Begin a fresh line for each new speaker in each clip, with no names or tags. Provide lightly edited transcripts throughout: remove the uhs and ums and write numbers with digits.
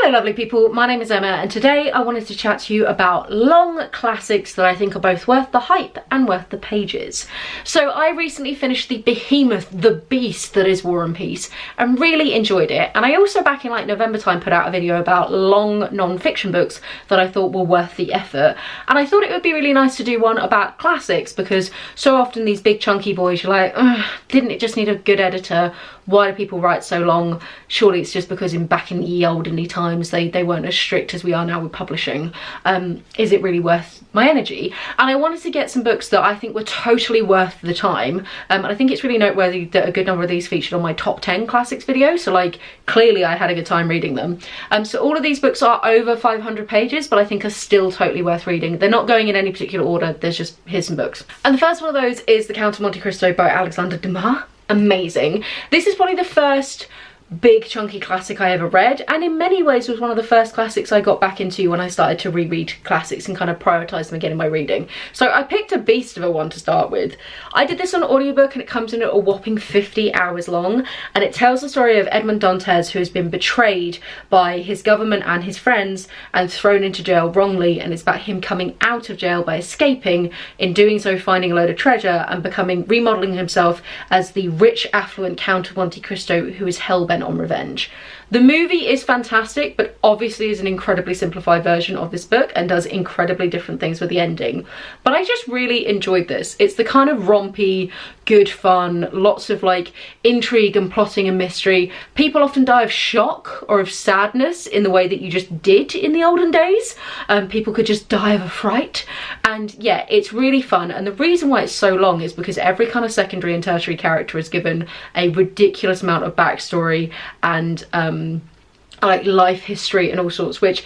Hello lovely people, my name is Emma and today I wanted to chat to you about long classics that I think are both worth the hype and worth the pages. So I recently finished the behemoth, the beast that is War and Peace, and really enjoyed it. And I also back in like November time put out a video about long non-fiction books that I thought were worth the effort. And I thought it would be really nice to do one about classics because so often these big chunky boys you're like, didn't it just need a good editor? Why do people write so long? Surely it's just because back in the ye olden times they weren't as strict as we are now with publishing. Is it really worth my energy? And I wanted to get some books that I think were totally worth the time. And I think it's really noteworthy that a good number of these featured on my top 10 classics video. So like clearly I had a good time reading them. So all of these books are over 500 pages, but I think are still totally worth reading. They're not going in any particular order. There's just, here's some books. And the first one of those is The Count of Monte Cristo by Alexander Dumas. Amazing. This is probably the first big chunky classic I ever read, and in many ways was one of the first classics I got back into when I started to reread classics and kind of prioritise them again in my reading. So I picked a beast of a one to start with. I did this on audiobook and it comes in at a whopping 50 hours long, and it tells the story of Edmond Dantes, who has been betrayed by his government and his friends and thrown into jail wrongly, and it's about him coming out of jail by escaping, in doing so finding a load of treasure and remodelling himself as the rich affluent Count of Monte Cristo who is hell-bent on revenge. The movie is fantastic, but obviously is an incredibly simplified version of this book and does incredibly different things with the ending. But I just really enjoyed this. It's the kind of rompy, good fun, lots of like intrigue and plotting and mystery. People often die of shock or of sadness in the way that you just did in the olden days. People could just die of a fright. And yeah, it's really fun. And the reason why it's so long is because every kind of secondary and tertiary character is given a ridiculous amount of backstory and like life history and all sorts, which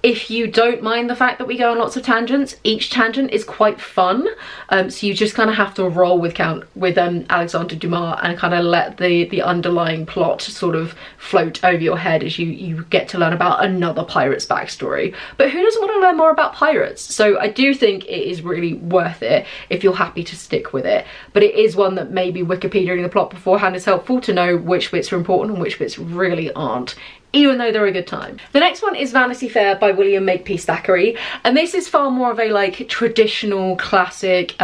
if you don't mind the fact that we go on lots of tangents, each tangent is quite fun. So you just kind of have to roll with Alexander Dumas and kind of let the underlying plot sort of float over your head as you get to learn about another pirate's backstory. But who doesn't want to learn more about pirates? So I do think it is really worth it if you're happy to stick with it. But it is one that maybe Wikipediaing the plot beforehand is helpful to know which bits are important and which bits really aren't, even though they're a good time. The next one is Vanity Fair by William Makepeace Thackeray, and this is far more of a like traditional classic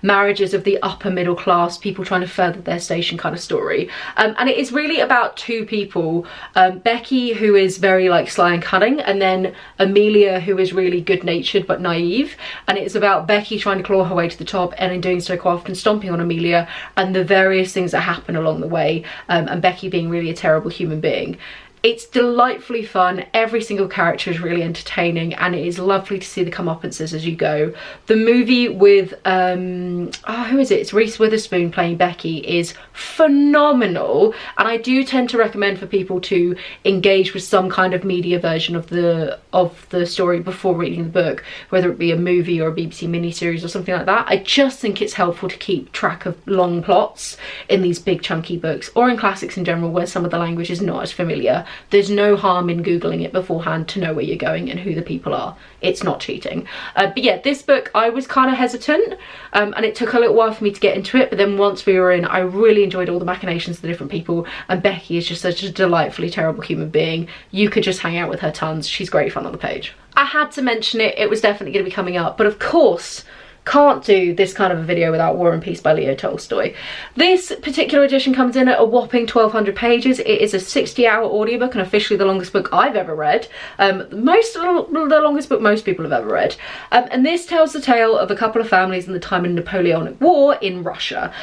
marriages of the upper middle class, people trying to further their station kind of story. And it is really about two people, Becky, who is very like sly and cunning, and then Amelia, who is really good-natured but naive. And it's about Becky trying to claw her way to the top, and in doing so quite often stomping on Amelia and the various things that happen along the way, and Becky being really a terrible human being. It's delightfully fun, every single character is really entertaining, and it is lovely to see the comeuppances as you go. The movie with, who is it? It's Reese Witherspoon playing Becky is phenomenal, and I do tend to recommend for people to engage with some kind of media version of the story before reading the book, whether it be a movie or a BBC miniseries or something like that. I just think it's helpful to keep track of long plots in these big chunky books, or in classics in general where some of the language is not as familiar. There's no harm in googling it beforehand to know where you're going and who the people are. It's not cheating. But yeah, this book I was kind of hesitant, and it took a little while for me to get into it, but then once we were in, I really enjoyed all the machinations of the different people, and Becky is just such a delightfully terrible human being. You could just hang out with her tons. She's great fun on the page. I had to mention it, it was definitely going to be coming up, but of course can't do this kind of a video without War and Peace by Leo Tolstoy. This particular edition comes in at a whopping 1200 pages. It is a 60-hour audiobook and officially the longest book I've ever read. The longest book most people have ever read. And this tells the tale of a couple of families in the time of the Napoleonic War in Russia.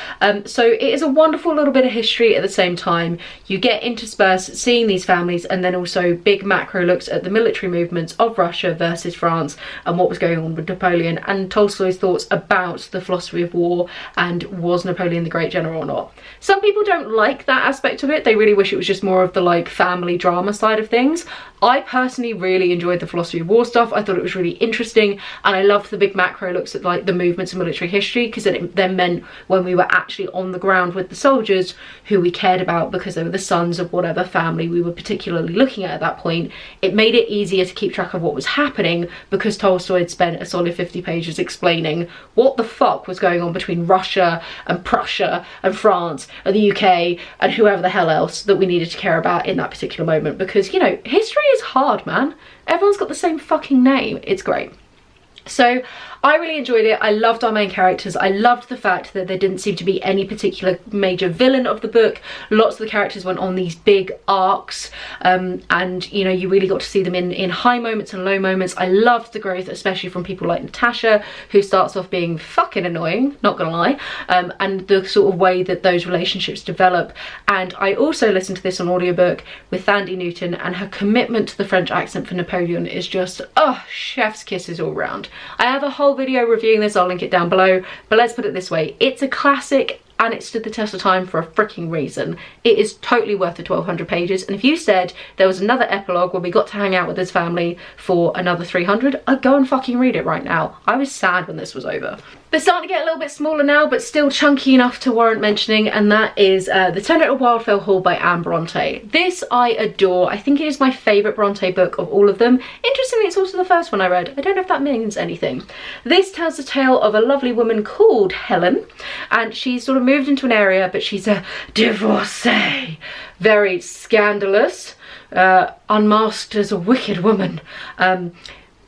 So it is a wonderful little bit of history at the same time. You get interspersed seeing these families, and then also big macro looks at the military movements of Russia versus France and what was going on with Napoleon, and Tolstoy's thoughts about the philosophy of war and was Napoleon the great general or not. Some people don't like that aspect of it. They really wish it was just more of the like family drama side of things. I personally really enjoyed the philosophy of war stuff. I thought it was really interesting, and I loved the big macro looks at like the movements of military history, because it then meant when we were actually on the ground with the soldiers who we cared about because they were the sons of whatever family we were particularly looking at that point, it made it easier to keep track of what was happening because Tolstoy had spent a solid 50 pages explaining seeing what the fuck was going on between Russia and Prussia and France and the UK and whoever the hell else that we needed to care about in that particular moment, because, you know, history is hard, man. Everyone's got the same fucking name. It's great. So I really enjoyed it. I loved our main characters. I loved the fact that there didn't seem to be any particular major villain of the book. Lots of the characters went on these big arcs, and you know, you really got to see them in high moments and low moments. I loved the growth, especially from people like Natasha, who starts off being fucking annoying, not gonna lie, and the sort of way that those relationships develop. And I also listened to this on audiobook with Thandie Newton, and her commitment to the French accent for Napoleon is just, oh, chef's kisses all round. I have a whole video reviewing this, I'll link it down below, but let's put it this way, it's a classic and it stood the test of time for a freaking reason. It is totally worth the 1200 pages, and if you said there was another epilogue where we got to hang out with his family for another 300, I'd go and fucking read it right now. I was sad when this was over. They're starting to get a little bit smaller now, but still chunky enough to warrant mentioning, and that is The Tenant of Wildfell Hall by Anne Bronte. This I adore. I think it is my favourite Bronte book of all of them. Interestingly, it's also the first one I read. I don't know if that means anything. This tells the tale of a lovely woman called Helen, and she's sort of moved into an area, but she's a divorcee. Very scandalous, unmasked as a wicked woman.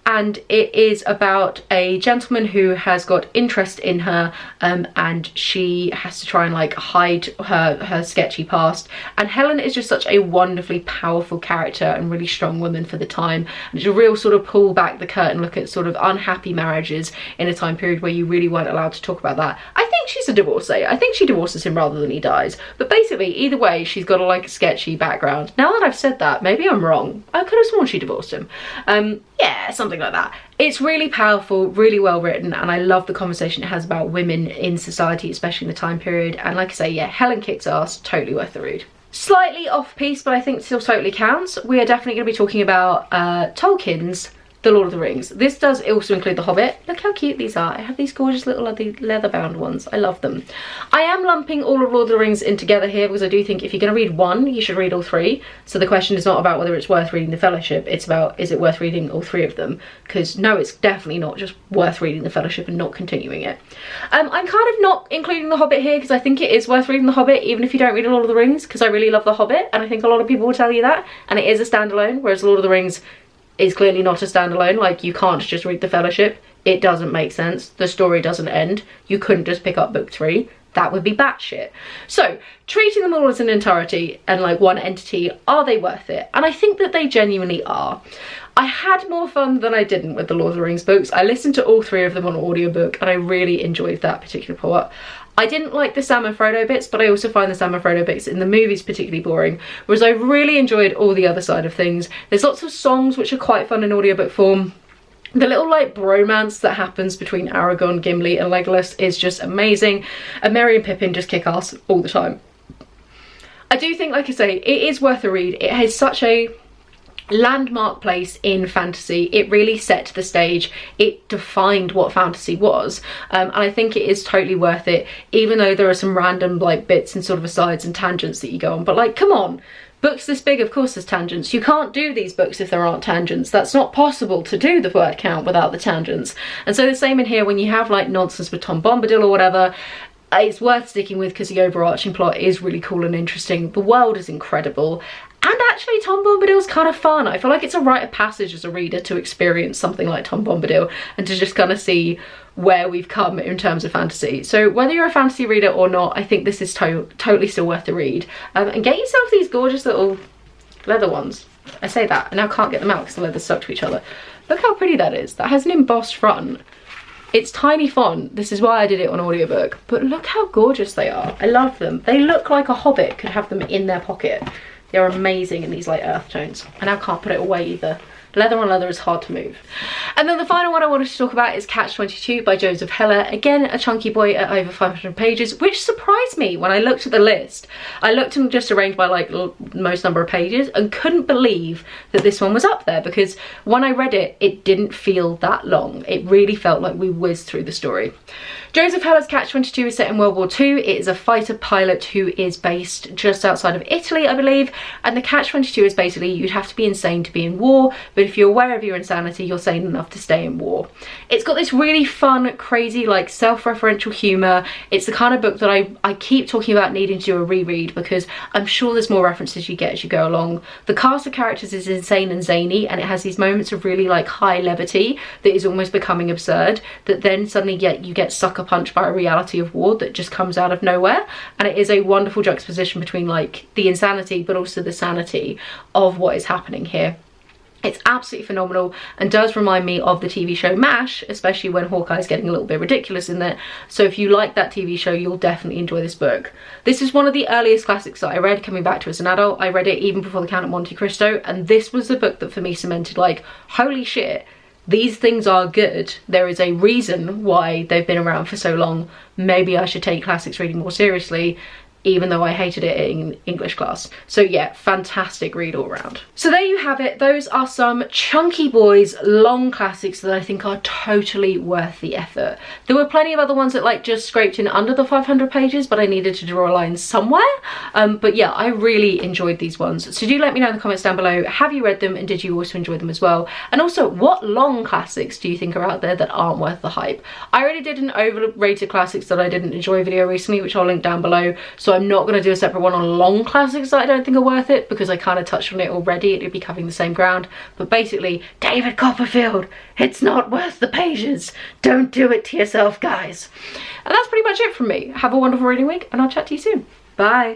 And it is about a gentleman who has got interest in her, and she has to try and like hide her sketchy past. And Helen is just such a wonderfully powerful character and really strong woman for the time. And it's a real sort of pull back the curtain look at sort of unhappy marriages in a time period where you really weren't allowed to talk about that. I think she's a divorcee. I think she divorces him rather than he dies. But basically, either way, she's got a like sketchy background. Now that I've said that, maybe I'm wrong. I could have sworn she divorced him. Yeah, something like that. It's really powerful, really well written, and I love the conversation it has about women in society, especially in the time period. And like I say, yeah, Helen kicks ass, totally worth the read. Slightly off piece, but I think still totally counts. We are definitely going to be talking about Tolkien's The Lord of the Rings. This does also include The Hobbit. Look how cute these are. I have these gorgeous little leather bound ones. I love them. I am lumping all of Lord of the Rings in together here because I do think if you're going to read one, you should read all three. So the question is not about whether it's worth reading The Fellowship, it's about is it worth reading all three of them? Because no, it's definitely not just worth reading The Fellowship and not continuing it. I'm kind of not including The Hobbit here because I think it is worth reading The Hobbit even if you don't read Lord of the Rings, because I really love The Hobbit and I think a lot of people will tell you that, and it is a standalone, whereas Lord of the Rings is clearly not a standalone. Like, you can't just read The Fellowship. It doesn't make sense. The story doesn't end. You couldn't just pick up book 3. That would be batshit. So, treating them all as an entirety and like one entity, are they worth it? And I think that they genuinely are. I had more fun than I didn't with the Lord of the Rings books. I listened to all 3 of them on audiobook and I really enjoyed that particular part. I didn't like the Sam and Frodo bits, but I also find the Sam and Frodo bits in the movies particularly boring, whereas I really enjoyed all the other side of things. There's lots of songs which are quite fun in audiobook form. The little like bromance that happens between Aragorn, Gimli and Legolas is just amazing, and Merry and Pippin just kick ass all the time. I do think, like I say, it is worth a read. It has such a landmark place in fantasy. It really set the stage. It defined what fantasy was, and I think it is totally worth it, even though there are some random like bits and sort of asides and tangents that you go on. But like, come on, books this big, of course there's tangents. You can't do these books if there aren't tangents. That's not possible to do the word count without the tangents. And so the same in here, when you have like nonsense with Tom Bombadil or whatever, it's worth sticking with because the overarching plot is really cool and interesting. The world is incredible. And actually, Tom Bombadil's kind of fun. I feel like it's a rite of passage as a reader to experience something like Tom Bombadil and to just kind of see where we've come in terms of fantasy. So whether you're a fantasy reader or not, I think this is totally still worth the read. And get yourself these gorgeous little leather ones. I say that, and now can't get them out because the leather's stuck to each other. Look how pretty that is. That has an embossed front. It's tiny font. This is why I did it on audiobook. But look how gorgeous they are. I love them. They look like a hobbit could have them in their pocket. They're amazing in these light earth tones. I now can't put it away either. Leather on leather is hard to move. And then the final one I wanted to talk about is Catch-22 by Joseph Heller. Again, a chunky boy at over 500 pages, which surprised me when I looked at the list. I looked and just arranged by like most number of pages and couldn't believe that this one was up there, because when I read it, it didn't feel that long. It really felt like we whizzed through the story. Joseph Heller's Catch-22 is set in World War II. It is a fighter pilot who is based just outside of Italy, I believe, And the catch-22 is basically you'd have to be insane to be in war, but if you're aware of your insanity, you're sane enough to stay in war. It's got this really fun, crazy, like self-referential humour. It's the kind of book that I keep talking about needing to do a reread, because I'm sure there's more references you get as you go along. The cast of characters is insane and zany, and it has these moments of really like high levity that is almost becoming absurd, that then suddenly you get sucker punched by a reality of war that just comes out of nowhere. And it is a wonderful juxtaposition between like the insanity but also the sanity of what is happening here. It's absolutely phenomenal and does remind me of the TV show MASH, especially when Hawkeye's getting a little bit ridiculous in there. So if you like that TV show, you'll definitely enjoy this book. This is one of the earliest classics that I read coming back to as an adult. I read it even before the Count of Monte Cristo, and this was the book that for me cemented like, holy shit, these things are good. There is a reason why they've been around for so long. Maybe I should take classics reading more seriously, even though I hated it in English class. So yeah, fantastic read all around. So there you have it. Those are some chunky boys, long classics that I think are totally worth the effort. There were plenty of other ones that like just scraped in under the 500 pages, but I needed to draw a line somewhere. But yeah, I really enjoyed these ones. So do let me know in the comments down below, have you read them and did you also enjoy them as well? And also, what long classics do you think are out there that aren't worth the hype? I already did an overrated classics that I didn't enjoy video recently, which I'll link down below. So I'm not going to do a separate one on long classics that I don't think are worth it, because I kind of touched on it already. It'd be covering the same ground. But basically, David Copperfield, it's not worth the pages. Don't do it to yourself, guys. And that's pretty much it from me. Have a wonderful reading week, and I'll chat to you soon. Bye.